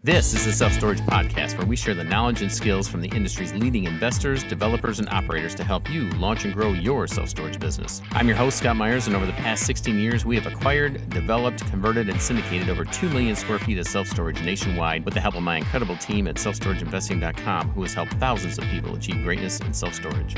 This is the Self-Storage Podcast, where we share the knowledge and skills from the industry's leading investors, developers, and operators to help you launch and grow your self-storage business. I'm your host, Scott Myers, and over the past 16 years, we have acquired, developed, converted, and syndicated over 2 million square feet of self-storage nationwide with the help of my incredible team at selfstorageinvesting.com, who has helped thousands of people achieve greatness in self-storage.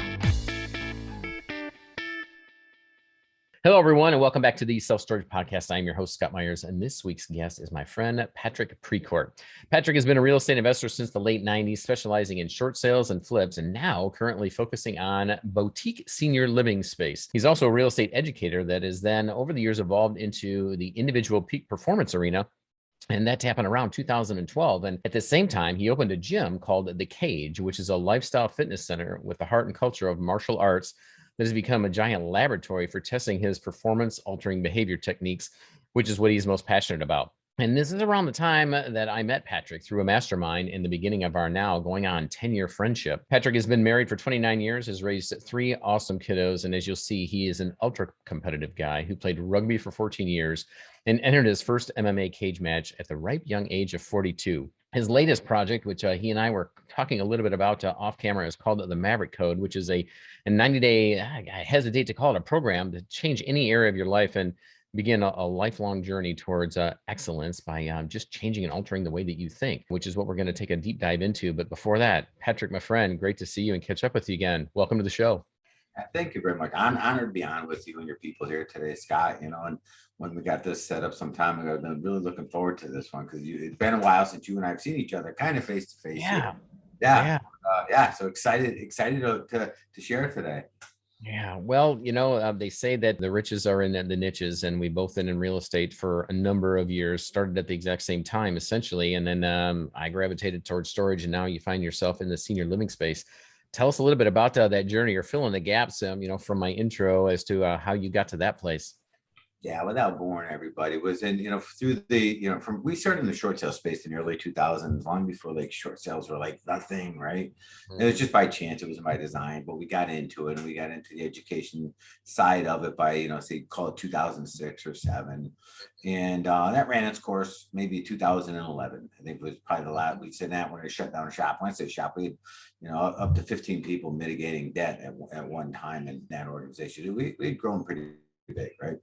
Hello, everyone, and welcome back to the Self-Storage Podcast. I am your host, Scott Myers, and this week's guest is my friend, Patrick Precourt. Patrick has been a real estate investor since the late 90s, specializing in short sales and flips, and now currently focusing on boutique senior living space. He's also a real estate educator that has then, over the years, evolved into the individual peak performance arena. And that happened around 2012. And at the same time, he opened a gym called The Cage, which is a lifestyle fitness center with the heart and culture of martial arts that has become a giant laboratory for testing his performance-altering behavior techniques, which is what he's most passionate about. And this is around the time that I met Patrick through a mastermind in the beginning of our now going on 10-year friendship. Patrick has been married for 29 years, has raised 3 awesome kiddos, and as you'll see, he is an ultra-competitive guy who played rugby for 14 years and entered his first MMA cage match at the ripe young age of 42. His latest project, which he and I were talking a little bit about off camera, is called the Maverick Code, which is a 90-day, I hesitate to call it a program, to change any area of your life and begin a lifelong journey towards excellence by just changing and altering the way that you think, which is what we're going to take a deep dive into. But before that, Patrick, my friend, great to see you and catch up with you again. Welcome to the show. Thank you very much. I'm honored to be on with you and your people here today, Scott. And when we got this set up some time ago, I've been really looking forward to this one because it's been a while since you and I have seen each other kind of face to face. Yeah. So excited to share it today. Yeah. Well, they say that the riches are in the niches, and we've both been in real estate for a number of years, started at the exact same time, essentially. And then I gravitated towards storage, and now you find yourself in the senior living space. Tell us a little bit about that journey, or fill in the gaps, from my intro as to how you got to that place. Yeah, without boring everybody, was in, through the, we started in the short sale space in the early 2000s, long before like short sales were like nothing, right? Mm-hmm. It was just by chance, it was by design, but we got into it, and we got into the education side of it by, say, call it 2006 or 7. And that ran its course maybe 2011. I think it was probably the last, we said that when it shut down a shop. When I say shop, we had, up to 15 people mitigating debt at one time in that organization. We'd grown pretty big, right?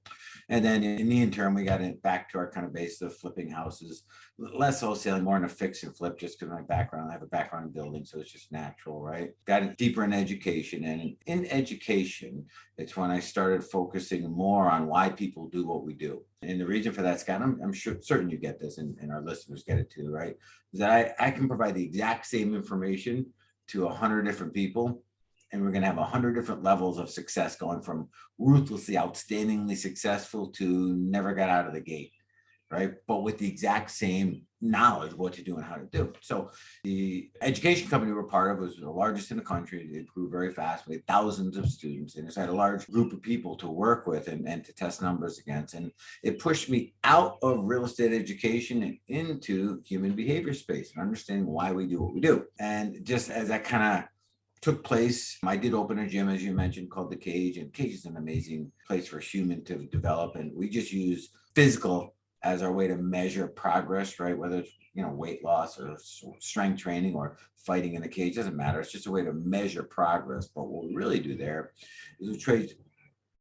And then in the interim, we got it back to our kind of base of flipping houses, less wholesaling, more in a fix and flip, just because my background, I have a background in building, so it's just natural, right? Got it deeper in education, and in education, it's when I started focusing more on why people do what we do. And the reason for that, Scott, I'm certain you get this, and our listeners get it too, right? Is that I can provide the exact same information to 100 different people, and we're going to have 100 different levels of success, going from ruthlessly, outstandingly successful to never got out of the gate, right? But with the exact same knowledge of what to do and how to do. So the education company we're part of was the largest in the country. It grew very fast. We had thousands of students, and it's had a large group of people to work with and to test numbers against. And it pushed me out of real estate education and into human behavior space and understanding why we do what we do. And just as that kind of took place, I did open a gym, as you mentioned, called The Cage, and Cage is an amazing place for human to develop. And we just use physical as our way to measure progress, right? Whether it's, weight loss or strength training or fighting in the cage, doesn't matter. It's just a way to measure progress. But what we really do there is we try to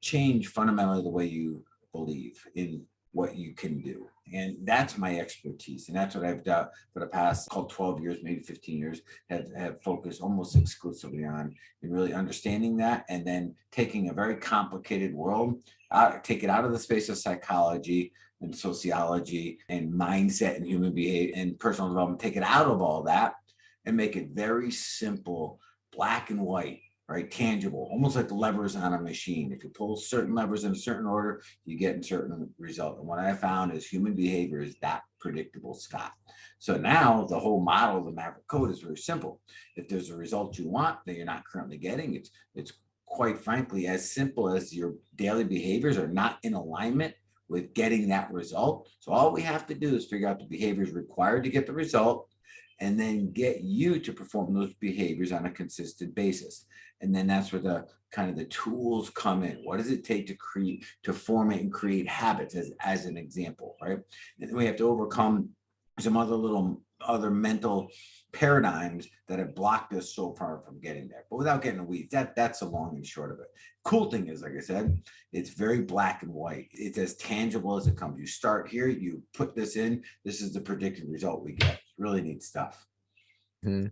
change fundamentally the way you believe in what you can do. And that's my expertise. And that's what I've done for the past 12 years, maybe 15 years, have focused almost exclusively on, and really understanding that, and then taking a very complicated world, take it out of the space of psychology and sociology and mindset and human behavior and personal development, take it out of all that and make it very simple, black and white, right? Tangible, almost like levers on a machine. If you pull certain levers in a certain order, you get a certain result. And what I found is human behavior is that predictable, Scott. So now the whole model of the Maverick Code is very simple. If there's a result you want that you're not currently getting, it's quite frankly as simple as your daily behaviors are not in alignment with getting that result. So all we have to do is figure out the behaviors required to get the result, and then get you to perform those behaviors on a consistent basis. And then that's where the kind of the tools come in. What does it take to formate and create habits, as an example, right? And then we have to overcome some other little other mental paradigms that have blocked us so far from getting there. But without getting the weeds, that's the long and short of it. Cool thing is, like I said, it's very black and white. It's as tangible as it comes. You start here, you put this in, this is the predicted result we get. Really neat stuff. Mhm.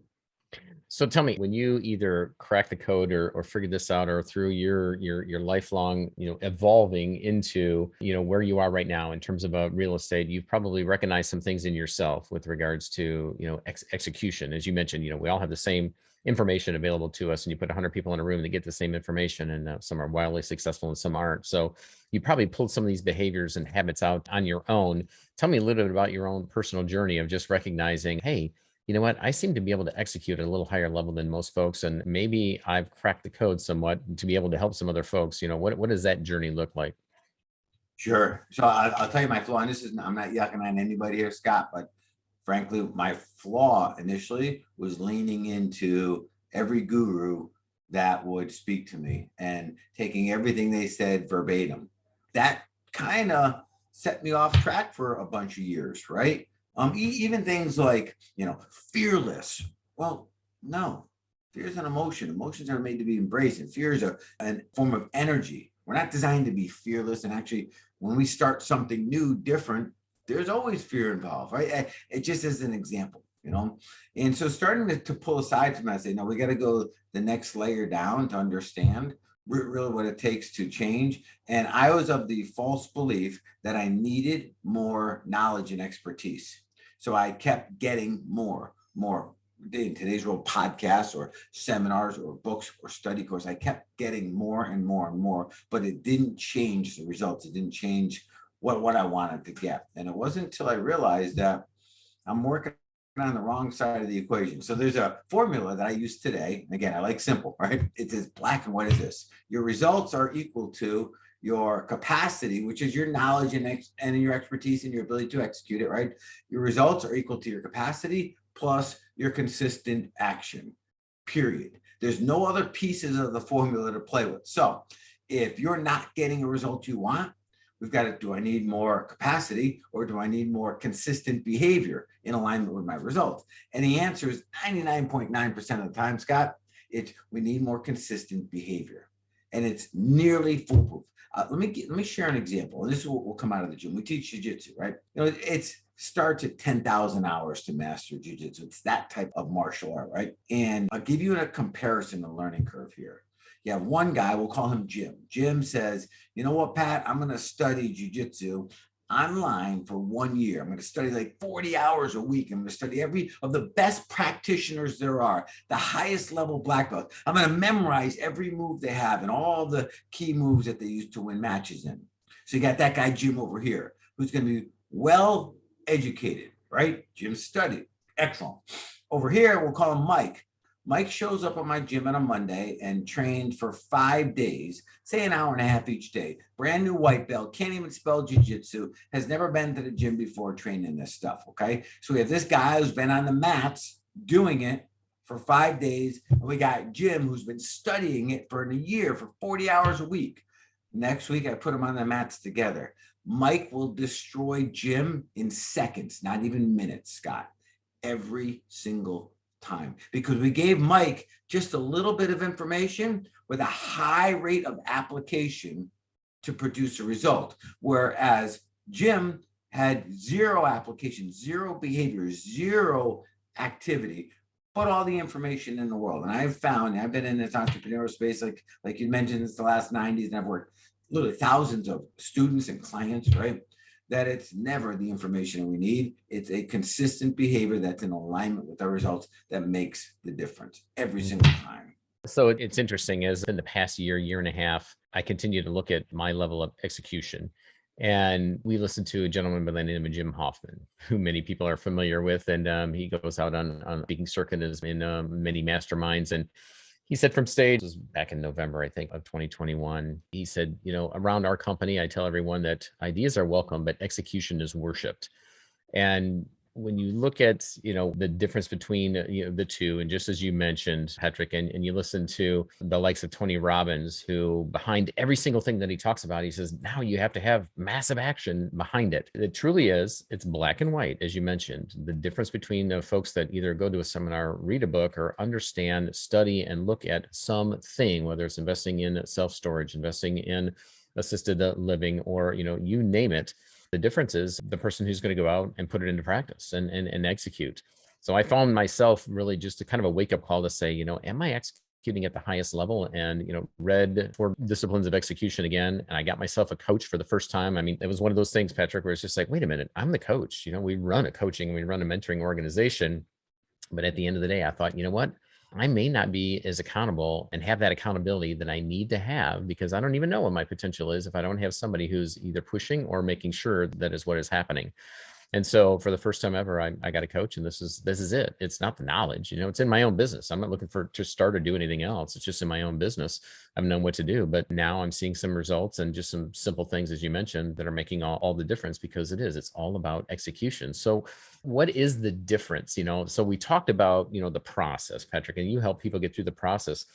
So tell me, when you either crack the code or figure this out, or through your lifelong, evolving into, where you are right now in terms of real estate, you've probably recognized some things in yourself with regards to, execution. As you mentioned, we all have the same information available to us, and you put 100 people in a room, they get the same information, and some are wildly successful and some aren't. So you probably pulled some of these behaviors and habits out on your own. Tell me a little bit about your own personal journey of just recognizing, hey, you know what? I seem to be able to execute at a little higher level than most folks, and maybe I've cracked the code somewhat to be able to help some other folks. What does that journey look like? Sure. So I'll tell you my flaw, and I'm not yucking on anybody here, Scott, but frankly, my flaw initially was leaning into every guru that would speak to me and taking everything they said verbatim. That kind of set me off track for a bunch of years, right? Even things like, fearless. Well, no, fear is an emotion. Emotions are made to be embraced, and fear is a form of energy. We're not designed to be fearless. And actually, when we start something new, different, there's always fear involved, right? It just is an example, And so starting to pull aside from that, I say, no, we got to go the next layer down to understand really what it takes to change. And I was of the false belief that I needed more knowledge and expertise. So I kept getting more in today's world, podcasts or seminars or books or study course. I kept getting more and more and more, but it didn't change the results. It didn't change what I wanted to get. And it wasn't until I realized that I'm working on the wrong side of the equation. So there's a formula that I use today. Again, I like simple, right? It's as black and white as this. Your results are equal to your capacity, which is your knowledge and your expertise and your ability to execute it, right? Your results are equal to your capacity plus your consistent action, period. There's no other pieces of the formula to play with. So if you're not getting a result you want, we've got to, do I need more capacity or do I need more consistent behavior in alignment with my results? And the answer is 99.9% of the time, Scott, we need more consistent behavior. And it's nearly foolproof. Let me share an example. And this is what will come out of the gym. We teach jiu-jitsu, right? It's starts at 10,000 hours to master jiu-jitsu. It's that type of martial art, right? And I'll give you a comparison, the learning curve here. You have one guy, we'll call him Jim. Jim says, you know what, Pat, I'm going to study jiu-jitsu online for 1 year. I'm going to study like 40 hours a week. I'm going to study every of the best practitioners there are, the highest level black belt. I'm going to memorize every move they have and all the key moves that they use to win matches in. So you got that guy, Jim, over here, who's going to be well educated, right? Jim studied. Excellent. Over here, we'll call him Mike. Mike shows up at my gym on a Monday and trained for 5 days, say an hour and a half each day. Brand new white belt, can't even spell jiu-jitsu, has never been to the gym before training this stuff, okay? So we have this guy who's been on the mats doing it for 5 days, and we got Jim who's been studying it for a year, for 40 hours a week. Next week, I put them on the mats together. Mike will destroy Jim in seconds, not even minutes, Scott, every single time, because we gave Mike just a little bit of information with a high rate of application to produce a result. Whereas Jim had zero application, zero behavior, zero activity, but all the information in the world. And I've been in this entrepreneurial space, like you mentioned, it's the last 90s, and I've worked literally thousands of students and clients, right? That it's never the information we need. It's a consistent behavior that's in alignment with our results that makes the difference every single time. So it's interesting, as in the past year and a half, I continue to look at my level of execution. And we listened to a gentleman by the name of Jim Hoffman, who many people are familiar with. And he goes out on speaking circuit in many masterminds. And he said from stage, this was back in November, I think, of 2021, he said, around our company, I tell everyone that ideas are welcome, but execution is worshipped. And when you look at, the difference between, the two, and just as you mentioned, Patrick, and you listen to the likes of Tony Robbins, who behind every single thing that he talks about, he says, now you have to have massive action behind it. It truly is. It's black and white, as you mentioned. The difference between the folks that either go to a seminar, read a book, or understand, study, and look at something, whether it's investing in self-storage, investing in assisted living, or, you name it. The difference is the person who's going to go out and put it into practice and execute. So I found myself really just a kind of a wake up call to say, am I executing at the highest level? And, read 4 disciplines of execution again. And I got myself a coach for the first time. I mean, it was one of those things, Patrick, where it's just like, wait a minute, I'm the coach. We run a coaching, we run a mentoring organization. But at the end of the day, I thought, you know what? I may not be as accountable and have that accountability that I need to have, because I don't even know what my potential is if I don't have somebody who's either pushing or making sure that is what is happening. And so for the first time ever, I got a coach, and this is it. It's not the knowledge, it's in my own business. I'm not looking to start or do anything else. It's just in my own business. I've known what to do, but now I'm seeing some results and just some simple things, as you mentioned, that are making all the difference, because it's all about execution. So what is the difference? So we talked about, the process, Patrick, and you help people get through the process.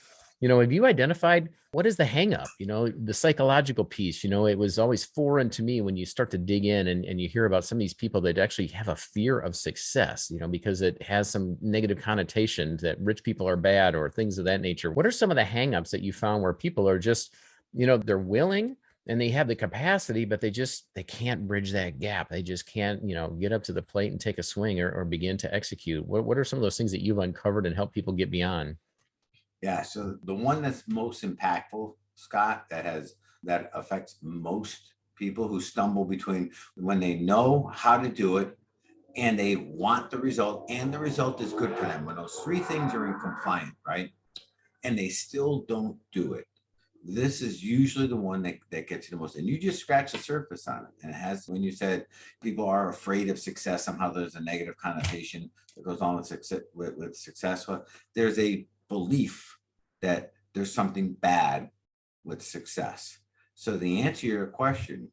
Have you identified what is the hang up, the psychological piece? It was always foreign to me when you start to dig in and you hear about some of these people that actually have a fear of success, because it has some negative connotation that rich people are bad or things of that nature. What are some of the hang ups that you found where people are just, they're willing and they have the capacity, but they can't bridge that gap. They just can't, get up to the plate and take a swing or begin to execute. What are some of those things that you've uncovered and helped people get beyond? Yeah. So the one that's most impactful, Scott, that affects most people who stumble between when they know how to do it and they want the result, and the result is good for them. When those 3 things are in compliant, right? And they still don't do it. This is usually the one that gets you the most. And you just scratch the surface on it. And it has, when you said people are afraid of success, somehow there's a negative connotation that goes on with success. Well, there's a belief that there's something bad with success. So the answer to your question,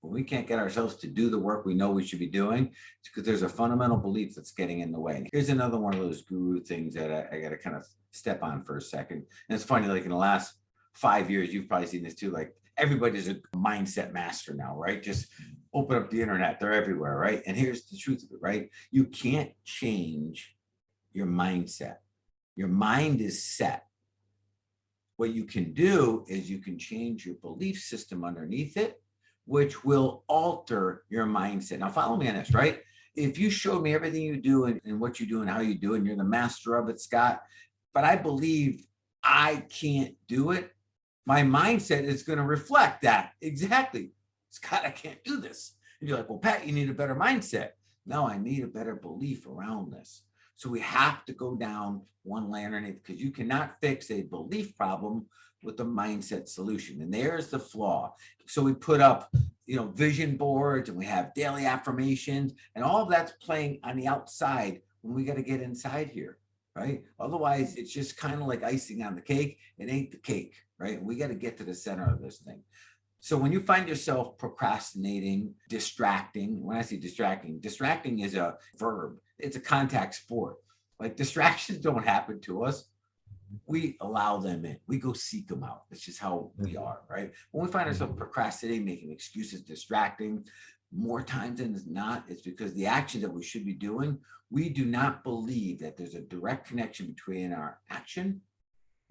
when we can't get ourselves to do the work we know we should be doing, it's because there's a fundamental belief that's getting in the way. And here's another one of those guru things that I got to kind of step on for a second. And it's funny, like in the last 5 years, you've probably seen this too. Like everybody's a mindset master now, right? Just open up the internet, they're everywhere, right? And here's the truth of it, right? You can't change your mindset. Your mind is set. What you can do is you can change your belief system underneath it, which will alter your mindset. Now, follow me on this, right? If you showed me everything you do and what you do and how you do it, and you're the master of it, Scott, but I believe I can't do it, my mindset is going to reflect that. Exactly. Scott, I can't do this. And you're like, well, Pat, you need a better mindset. No, I need a better belief around this. So we have to go down one layer underneath, because you cannot fix a belief problem with a mindset solution. And there's the flaw. So we put up, vision boards, and we have daily affirmations, and all of that's playing on the outside when we got to get inside here, right? Otherwise, it's just kind of like icing on the cake. It ain't the cake, right? We got to get to the center of this thing. So when you find yourself procrastinating, distracting, when I say distracting is a verb. It's a contact sport. Like distractions don't happen to us. We allow them in. We go seek them out. That's just how we are, right? When we find ourselves procrastinating, making excuses, distracting, more times than not, it's because the action that we should be doing, we do not believe that there's a direct connection between our action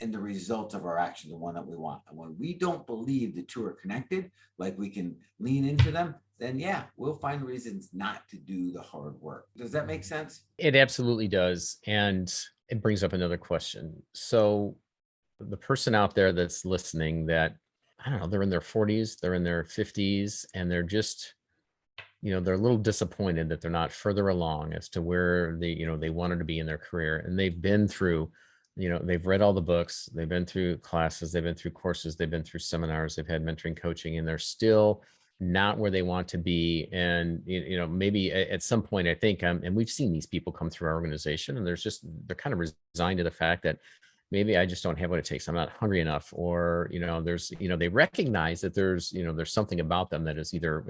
and the results of our action, the one that we want. And when we don't believe the two are connected, like we can lean into them, then yeah, we'll find reasons not to do the hard work. Does that make sense? It absolutely does. And it brings up another question. So the person out there that's listening that, I don't know, they're in their 40s, they're in their 50s, and they're just, they're a little disappointed that they're not further along as to where they wanted to be in their career. And they've been through, they've read all the books, they've been through classes, they've been through courses, they've been through seminars, they've had mentoring coaching, and they're still not where they want to be. And, maybe at some point, I think, and we've seen these people come through our organization, and they're kind of resigned to the fact that maybe I just don't have what it takes. I'm not hungry enough, or, there's, they recognize that there's something about them that is either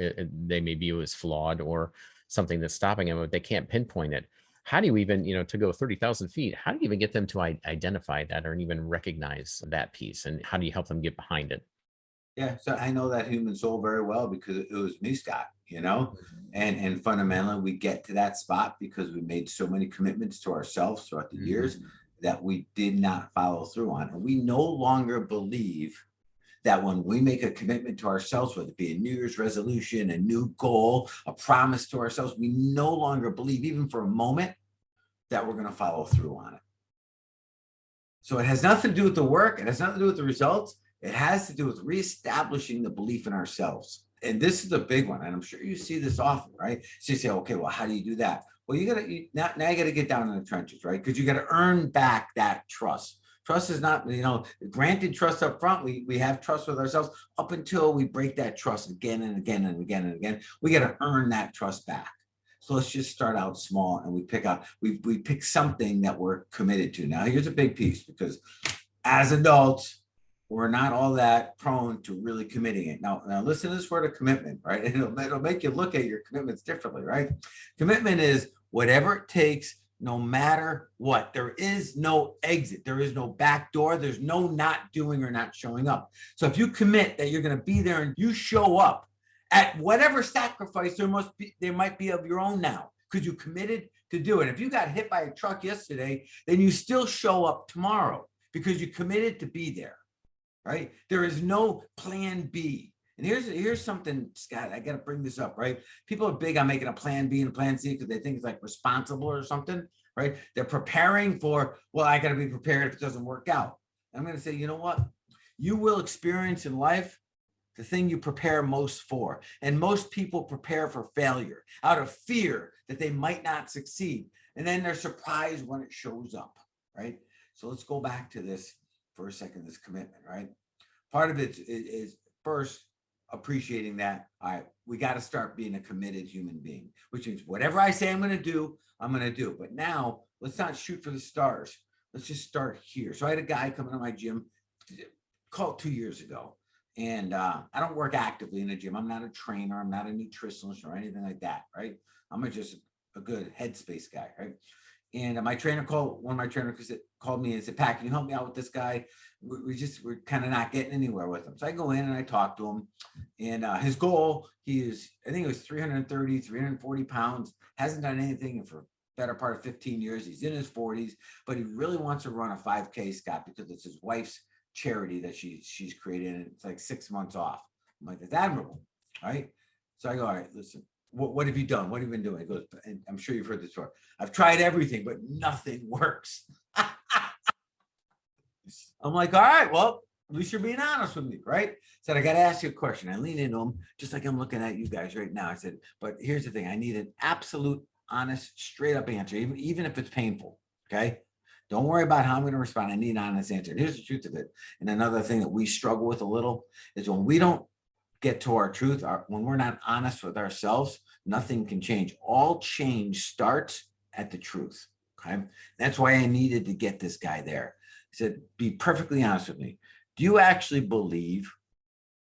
they may view as flawed, or, something that's stopping them, but they can't pinpoint it. How do you even, to go 30,000 feet, how do you even get them to identify that or even recognize that piece? And how do you help them get behind it? Yeah, so I know that human soul very well because it was me, Scott, and fundamentally we get to that spot because we made so many commitments to ourselves throughout the years Mhm. that we did not follow through on. And we no longer believe that when we make a commitment to ourselves, whether it be a New Year's resolution, a new goal, a promise to ourselves, we no longer believe, even for a moment, that we're going to follow through on it. So it has nothing to do with the work. It has nothing to do with the results. It has to do with reestablishing the belief in ourselves. And this is the big one. And I'm sure you see this often, right? So you say, okay, well, how do you do that? Well, now you got to get down in the trenches, right? Because you got to earn back that trust. Trust is not, granted trust up front. We have trust with ourselves up until we break that trust again and again and again and again. We got to earn that trust back. So let's just start out small and we pick something that we're committed to. Now, here's a big piece because as adults, we're not all that prone to really committing it. Now listen to this word of commitment, right? It'll make you look at your commitments differently, right? Commitment is whatever it takes, no matter what. There is no exit. There is no back door. There's no not doing or not showing up. So if you commit that you're going to be there and you show up at whatever sacrifice there might be of your own now, because you committed to do it. If you got hit by a truck yesterday, then you still show up tomorrow because you committed to be there. Right? There is no plan B. And here's something, Scott, I got to bring this up, right? People are big on making a plan B and a plan C because they think it's like responsible or something, right? They're preparing for, well, I got to be prepared if it doesn't work out. I'm going to say, you know what? You will experience in life the thing you prepare most for. And most people prepare for failure out of fear that they might not succeed. And then they're surprised when it shows up, right? So let's go back to this for a second, this commitment, right? Part of it is first appreciating that, all right, we got to start being a committed human being, which means whatever I say I'm going to do, I'm going to do. But now let's not shoot for the stars. Let's just start here. So I had a guy coming to my gym, called 2 years ago. And I don't work actively in the gym. I'm not a trainer. I'm not a nutritionist or anything like that, right? I'm just a good headspace guy, right? And one of my trainers called me and said, Pat, can you help me out with this guy? We're kind of not getting anywhere with him. So I go in and I talk to him. And his goal, I think it was 330, 340 pounds, hasn't done anything for better part of 15 years. He's in his 40s, but he really wants to run a 5K, Scott, because it's his wife's charity that she's created. And it's like 6 months off. I'm like, that's admirable, right? So I go, all right, listen. What have you done? What have you been doing? He goes, and I'm sure you've heard this before. I've tried everything, but nothing works. I'm like, all right, well, at least you're being honest with me, right? Said, I got to ask you a question. I lean into him, just like I'm looking at you guys right now. I said, but here's the thing. I need an absolute, honest, straight up answer, even if it's painful, okay? Don't worry about how I'm going to respond. I need an honest answer. And here's the truth of it. And another thing that we struggle with a little is when we don't get to our truth, when we're not honest with ourselves, nothing can change. All change starts at the truth. Okay. That's why I needed to get this guy there. He said, be perfectly honest with me. Do you actually believe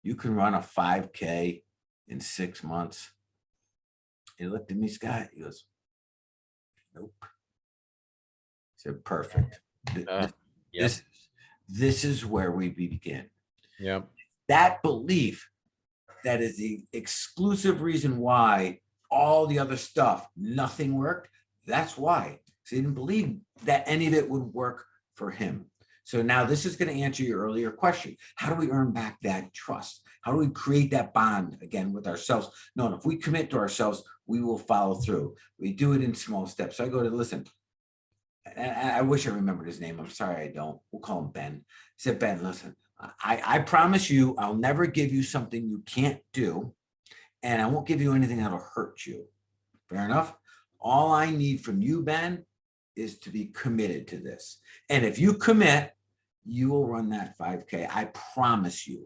you can run a 5K in 6 months? He looked at me, Scott. He goes, nope. I said, perfect. Yep. This is where we begin. Yep. That belief, that is the exclusive reason why all the other stuff, nothing worked. That's why. So he didn't believe that any of it would work for him. So now this is going to answer your earlier question. How do we earn back that trust? How do we create that bond again with ourselves? No, if we commit to ourselves, we will follow through. We do it in small steps. So I go to listen. I wish I remembered his name. I'm sorry, I don't. We'll call him Ben. He said, Ben, listen, I promise you, I'll never give you something you can't do. And I won't give you anything that'll hurt you. Fair enough? All I need from you, Ben, is to be committed to this. And if you commit, you will run that 5K. I promise you.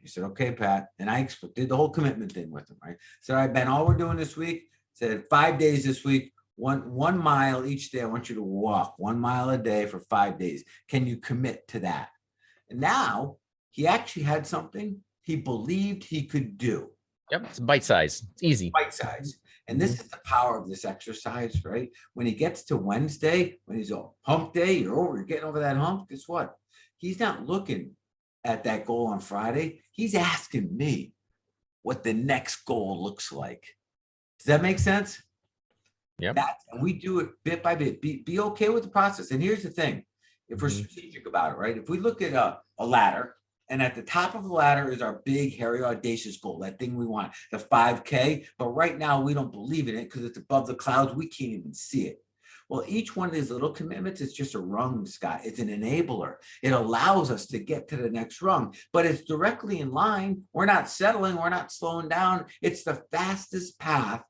He said, okay, Pat. And I did the whole commitment thing with him, right? So all right, Ben, all we're doing this week, said 5 days this week, one mile each day. I want you to walk 1 mile a day for 5 days. Can you commit to that? And now he actually had something he believed he could do. Yep. It's bite size. It's easy. Bite size. And this is the power of this exercise, right? When he gets to Wednesday, when he's a hump day, you're getting over that hump. Guess what? He's not looking at that goal on Friday. He's asking me what the next goal looks like. Does that make sense? Yep. And we do it bit by bit. Be okay with the process. And here's the thing. If we're strategic about it, right? If we look at a ladder, and at the top of the ladder is our big, hairy, audacious goal, that thing we want, the 5K. But right now, we don't believe in it because it's above the clouds. We can't even see it. Well, each one of these little commitments is just a rung, Scott. It's an enabler. It allows us to get to the next rung, but it's directly in line. We're not settling. We're not slowing down. It's the fastest path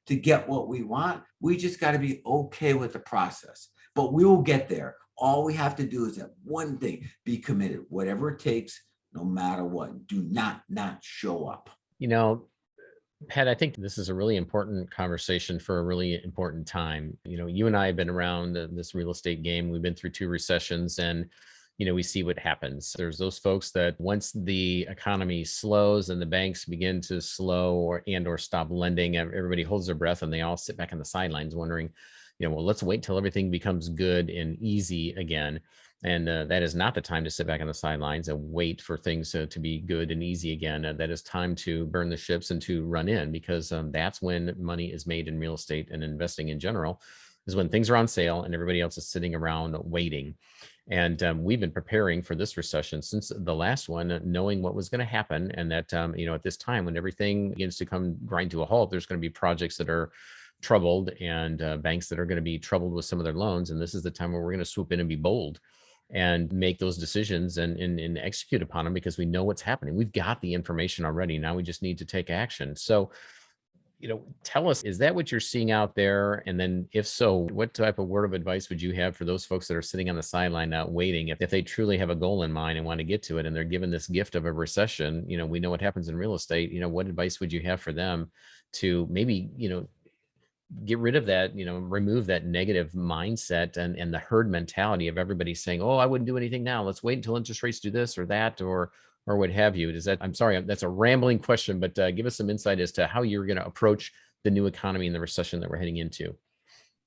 to get what we want. We just got to be okay with the process, but we will get there. All we have to do is that one thing, be committed, whatever it takes, no matter what. Do not show up. Pat, I think this is a really important conversation for a really important time. You and I have been around this real estate game. We've been through 2 recessions, and we see what happens. There's those folks that once the economy slows and the banks begin to slow or stop lending, everybody holds their breath and they all sit back on the sidelines wondering, well, let's wait till everything becomes good and easy again. And that is not the time to sit back on the sidelines and wait for things to be good and easy again. That is time to burn the ships and to run in, because that's when money is made in real estate and investing in general, is when things are on sale and everybody else is sitting around waiting. And we've been preparing for this recession since the last one, knowing what was going to happen. And that, at this time, when everything begins to come grind to a halt, there's going to be projects that are troubled and banks that are going to be troubled with some of their loans. And this is the time where we're going to swoop in and be bold and make those decisions and execute upon them, because we know what's happening. We've got the information already. Now we just need to take action. So, tell us, is that what you're seeing out there? And then if so, what type of word of advice would you have for those folks that are sitting on the sideline not waiting? If they truly have a goal in mind and want to get to it, and they're given this gift of a recession, we know what happens in real estate. What advice would you have for them to maybe, get rid of that, remove that negative mindset and the herd mentality of everybody saying, oh, I wouldn't do anything now. Let's wait until interest rates do this or that, or what have you. I'm sorry, that's a rambling question, but give us some insight as to how you're going to approach the new economy and the recession that we're heading into.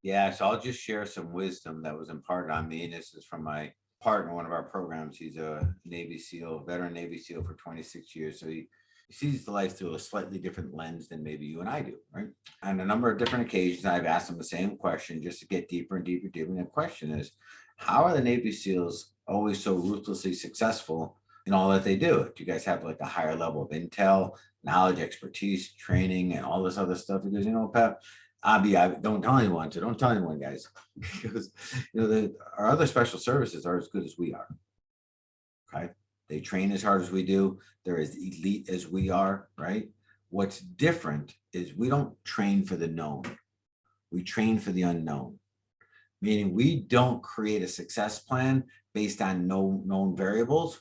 Yeah, so I'll just share some wisdom that was imparted on me. And this is from my partner, one of our programs. He's a Navy SEAL, veteran Navy SEAL for 26 years. So he sees the life through a slightly different lens than maybe you and I do, right? On a number of different occasions, I've asked him the same question just to get deeper and deeper, deeper. And the question is, how are the Navy SEALs always so ruthlessly successful in all that they do? Do you guys have like a higher level of intel, knowledge, expertise, training, and all this other stuff? Because, Pat, I don't tell anyone. So don't tell anyone, guys, because our other special services are as good as we are. Okay. They train as hard as we do. They're as elite as we are, right? What's different is we don't train for the known. We train for the unknown, meaning we don't create a success plan based on known variables.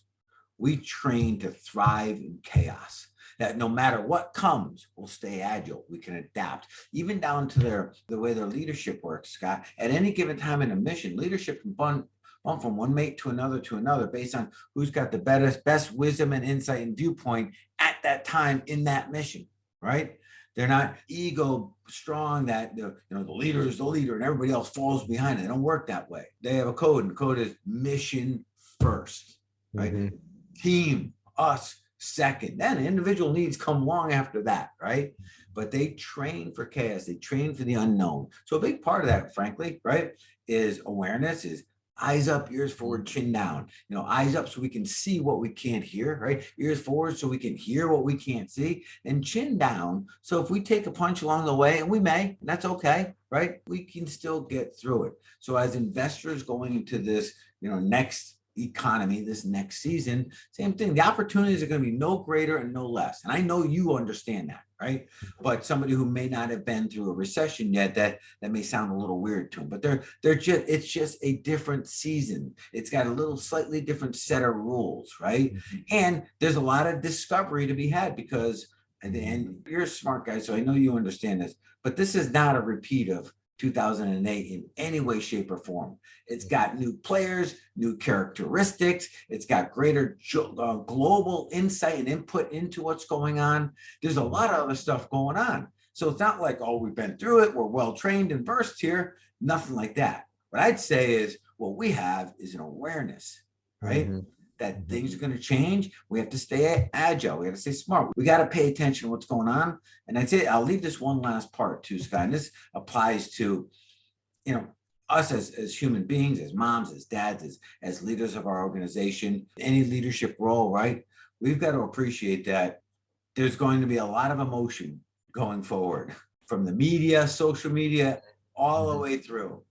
We train to thrive in chaos. That no matter what comes, we'll stay agile. We can adapt, even down to the way their leadership works, Scott. At any given time in a mission, leadership can bump from one mate to another based on who's got the best wisdom and insight and viewpoint at that time in that mission, right? They're not ego strong that the leader is the leader and everybody else falls behind it. They don't work that way. They have a code, and the code is mission first, right? Mm-hmm. Team, us second. Then individual needs come along after that, right? But they train for chaos. They train for the unknown. So a big part of that, frankly, right, is awareness, is eyes up, ears forward, chin down. Eyes up so we can see what we can't hear, right? Ears forward so we can hear what we can't see, and chin down. So if we take a punch along the way, and we may, and that's okay, right? We can still get through it. So as investors going into this, next economy, this next season, same thing. The opportunities are going to be no greater and no less. And I know you understand that, right? But somebody who may not have been through a recession yet, that may sound a little weird to them. But it's just a different season. It's got a little slightly different set of rules, right? Mm-hmm. And there's a lot of discovery to be had, because and you're a smart guy, so I know you understand this, but this is not a repeat of 2008 in any way, shape, or form. It's got new players, new characteristics. It's got greater global insight and input into what's going on. There's a lot of other stuff going on. So it's not like, oh, we've been through it, we're well trained and versed here, nothing like that. What I'd say is what we have is an awareness, right? Mm-hmm. That Mm-hmm. things are going to change. We have to stay agile. We have to stay smart. We got to pay attention to what's going on. And I'd say I'll leave this one last part too, Scott. And this applies to, you know, us as human beings, as moms, as dads, as leaders of our organization, any leadership role, right? We've got to appreciate that there's going to be a lot of emotion going forward from the media, social media, all the way through.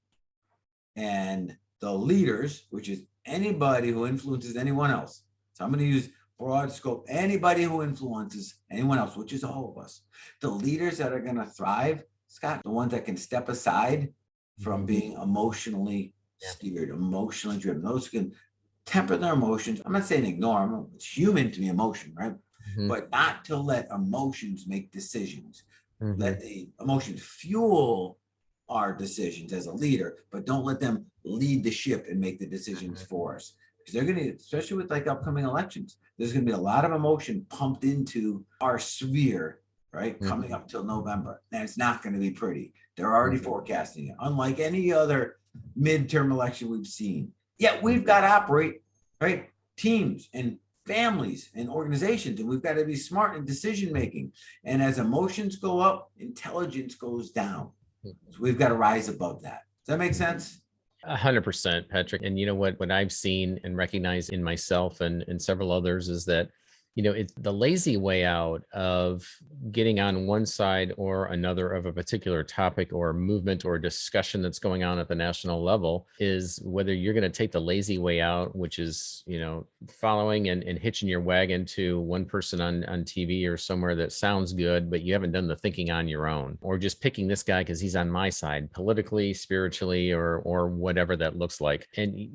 And the leaders, which is anybody who influences anyone else. So I'm going to use broad scope, anybody who influences anyone else, which is all of us. The leaders that are going to thrive, Scott, the ones that can step aside from being emotionally steered, emotionally driven, those who can temper their emotions. I'm not saying ignore them. It's human to be emotion, right? But not to let emotions make decisions. Let the emotions fuel our decisions as a leader, but don't let them lead the ship and make the decisions for us. Because they're going to, especially with like upcoming elections, there's going to be a lot of emotion pumped into our sphere, right? Coming up till November. And it's not going to be pretty. They're already forecasting it, unlike any other midterm election we've seen. Yet we've got to operate, right? Teams and families and organizations, and we've got to be smart in decision making. And as emotions go up, intelligence goes down. So we've got to rise above that. Does that make sense? 100%, Patrick. And you know what I've seen and recognized in myself and several others is that, it's the lazy way out of getting on one side or another of a particular topic or movement or discussion that's going on at the national level is whether you're going to take the lazy way out, which is, following and hitching your wagon to one person on TV or somewhere that sounds good, but you haven't done the thinking on your own, or just picking this guy because he's on my side politically, spiritually, or whatever that looks like. And,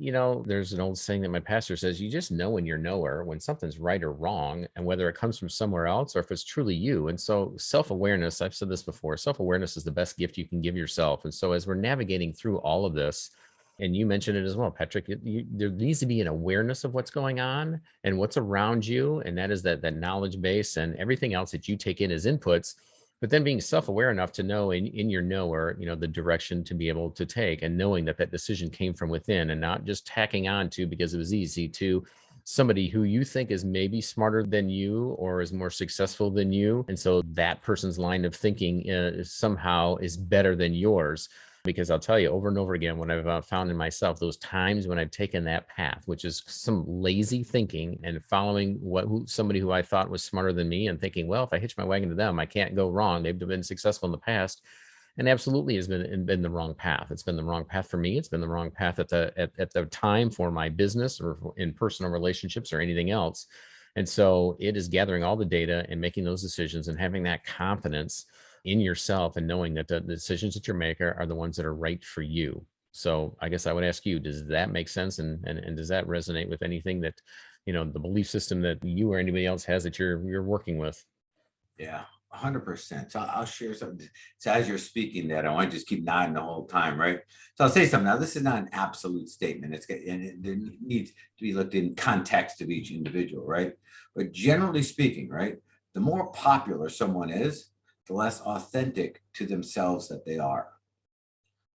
there's an old saying that my pastor says, you just know when you're nowhere, when something's right or wrong, and whether it comes from somewhere else or if it's truly you. And so self-awareness, I've said this before, self-awareness is the best gift you can give yourself. And so as we're navigating through all of this, and you mentioned it as well, Patrick, there needs to be an awareness of what's going on and what's around you. And that is that knowledge base and everything else that you take in as inputs, but then being self-aware enough to know in your knower, the direction to be able to take, and knowing that decision came from within and not just tacking on to because it was easy to somebody who you think is maybe smarter than you or is more successful than you. And so that person's line of thinking somehow is better than yours. Because I'll tell you over and over again, what I've found in myself, those times when I've taken that path, which is some lazy thinking and following somebody who I thought was smarter than me and thinking, well, if I hitch my wagon to them, I can't go wrong. They've been successful in the past. And absolutely has been the wrong path. It's been the wrong path for me. It's been the wrong path at the time for my business or in personal relationships or anything else. And so it is gathering all the data and making those decisions and having that confidence in yourself and knowing that the decisions that you're making are the ones that are right for you. So I guess I would ask you, does that make sense? And does that resonate with anything that, the belief system that you or anybody else has that you're working with? Yeah, 100%. So I'll share something. So as you're speaking that, I want to just keep nodding the whole time, right? So I'll say something. Now, this is not an absolute statement. There needs to be looked in context of each individual, right? But generally speaking, right, the more popular someone is, the less authentic to themselves that they are.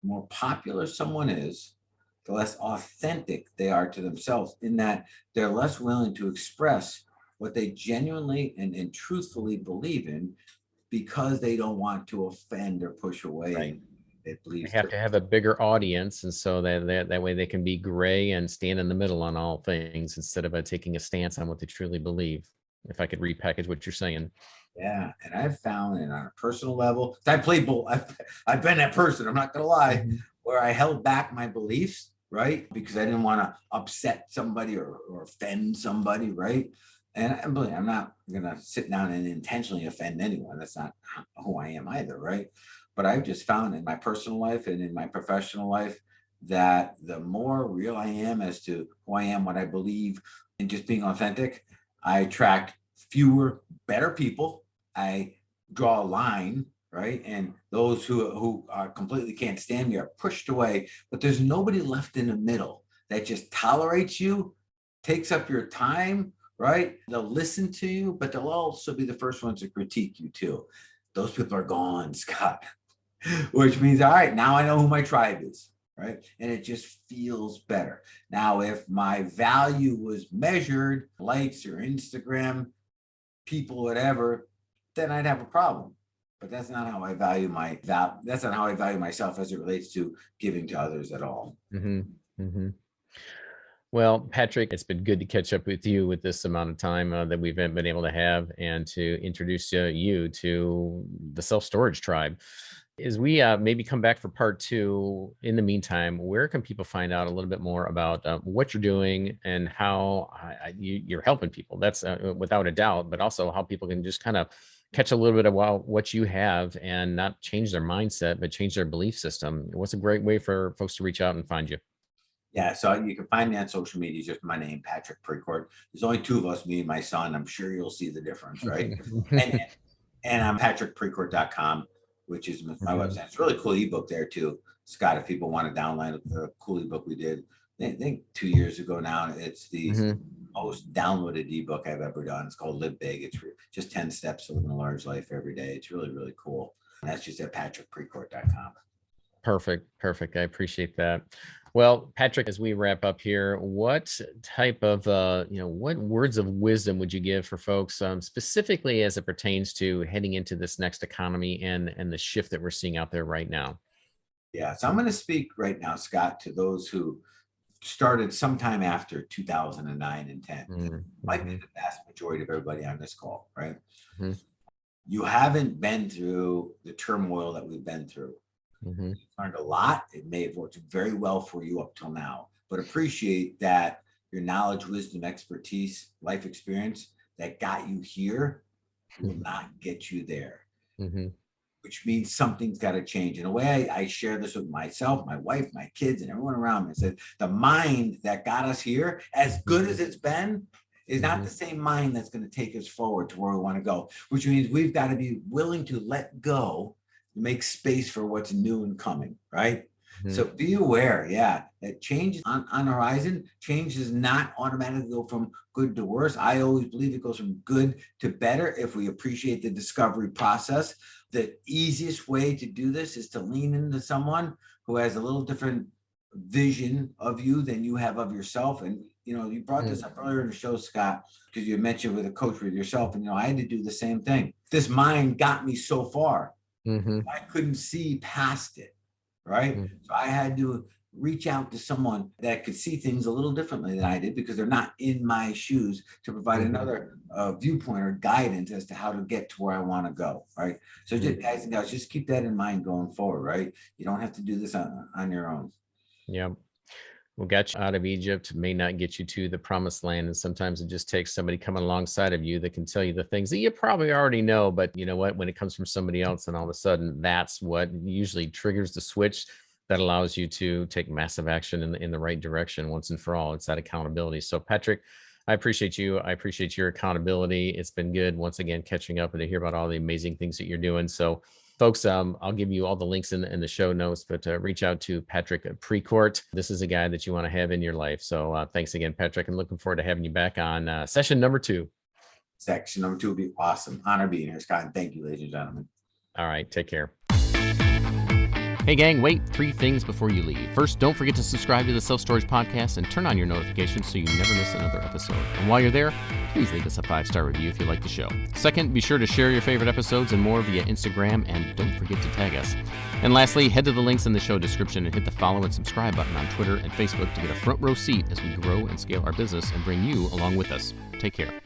The more popular someone is, the less authentic they are to themselves, in that they're less willing to express what they genuinely and truthfully believe in, because they don't want to offend or push away. Right. They believe They have to have a bigger audience. And so that way they can be gray and stand in the middle on all things instead of taking a stance on what they truly believe. If I could repackage what you're saying. Yeah, and I've found, and on a personal level, I played both. I've been that person. I'm not gonna lie, where I held back my beliefs, right, because I didn't want to upset somebody or offend somebody, right. And I'm not gonna sit down and intentionally offend anyone. That's not who I am either, right. But I've just found in my personal life and in my professional life that the more real I am as to who I am, what I believe, and just being authentic, I attract fewer better people. I draw a line, right? And those who are completely can't stand me are pushed away. But there's nobody left in the middle that just tolerates you, takes up your time, right? They'll listen to you, but they'll also be the first ones to critique you too. those people are gone, Scott. Which means, all right, now I know who my tribe is, right? And it just feels better. Now, if my value was measured, likes or Instagram, people, whatever, then I'd have a problem. But that's not how I value that's not how I value myself as it relates to giving to others at all. Mm-hmm. Mm-hmm. Well, Patrick, it's been good to catch up with you with this amount of time that we've been able to have, and to introduce you to the self-storage tribe. As we maybe come back for part 2, in the meantime, where can people find out a little bit more about what you're doing and how you're helping people? That's without a doubt, but also how people can just kind of catch a little bit about what you have and not change their mindset, but change their belief system. What's a great way for folks to reach out and find you? Yeah, so you can find me on social media, just my name, Patrick Precourt. There's only 2 of us, me and my son. I'm sure you'll see the difference, right? and and I'm patrickprecourt.com, which is my website. It's a really cool ebook there too, Scott. If people want to download the cool ebook we did, I think 2 years ago now. It's the most downloaded ebook I've ever done. It's called Live Big. It's just 10 steps to living a large life every day. It's really, really cool. And that's just at patrickprecourt.com. Perfect. I appreciate that. Well, Patrick, as we wrap up here, what type of, what words of wisdom would you give for folks, specifically as it pertains to heading into this next economy and the shift that we're seeing out there right now? Yeah, so I'm going to speak right now, Scott, to those who started sometime after 2009 and 10. Mm-hmm. Might be the vast majority of everybody on this call, right? Mm-hmm. You haven't been through the turmoil that we've been through. Mm-hmm. You've learned a lot. It may have worked very well for you up till now, but appreciate that your knowledge, wisdom, expertise, life experience that got you here will not get you there. Mm-hmm. Which means something's got to change. In a way, I share this with myself, my wife, my kids, and everyone around me. I said, the mind that got us here, as good as it's been, is not the same mind that's going to take us forward to where we want to go, which means we've got to be willing to let go, make space for what's new and coming, right? Mm-hmm. So be aware, that change on horizon. Change does not automatically go from good to worse. I always believe it goes from good to better if we appreciate the discovery process. The easiest way to do this is to lean into someone who has a little different vision of you than you have of yourself. And, you brought this up earlier in the show, Scott, because you mentioned with a coach with yourself, and, I had to do the same thing. This mind got me so far. Mm-hmm. I couldn't see past it, right? Mm-hmm. So I had to reach out to someone that could see things a little differently than I did, because they're not in my shoes, to provide another viewpoint or guidance as to how to get to where I want to go, right? So just, guys and gals, just keep that in mind going forward, right? You don't have to do this on your own. Yeah. What got you out of Egypt may not get you to the promised land. And sometimes it just takes somebody coming alongside of you that can tell you the things that you probably already know. But you know what? When it comes from somebody else, and all of a sudden, that's what usually triggers the switch that allows you to take massive action in the right direction once and for all. It's that accountability. So Patrick, I appreciate you. I appreciate your accountability. It's been good once again catching up and to hear about all the amazing things that you're doing. So folks, I'll give you all the links in the show notes, but reach out to Patrick Precourt. This is a guy that you want to have in your life. So thanks again, Patrick. I'm looking forward to having you back on session number 2. Section number 2 will be awesome. Honor being here, Scott. And thank you, ladies and gentlemen. All right. Take care. Hey gang, wait, 3 things before you leave. First, don't forget to subscribe to the Self Storage Podcast and turn on your notifications so you never miss another episode. And while you're there, please leave us a 5-star review if you like the show. Second, be sure to share your favorite episodes and more via Instagram, and don't forget to tag us. And lastly, head to the links in the show description and hit the follow and subscribe button on Twitter and Facebook to get a front row seat as we grow and scale our business and bring you along with us. Take care.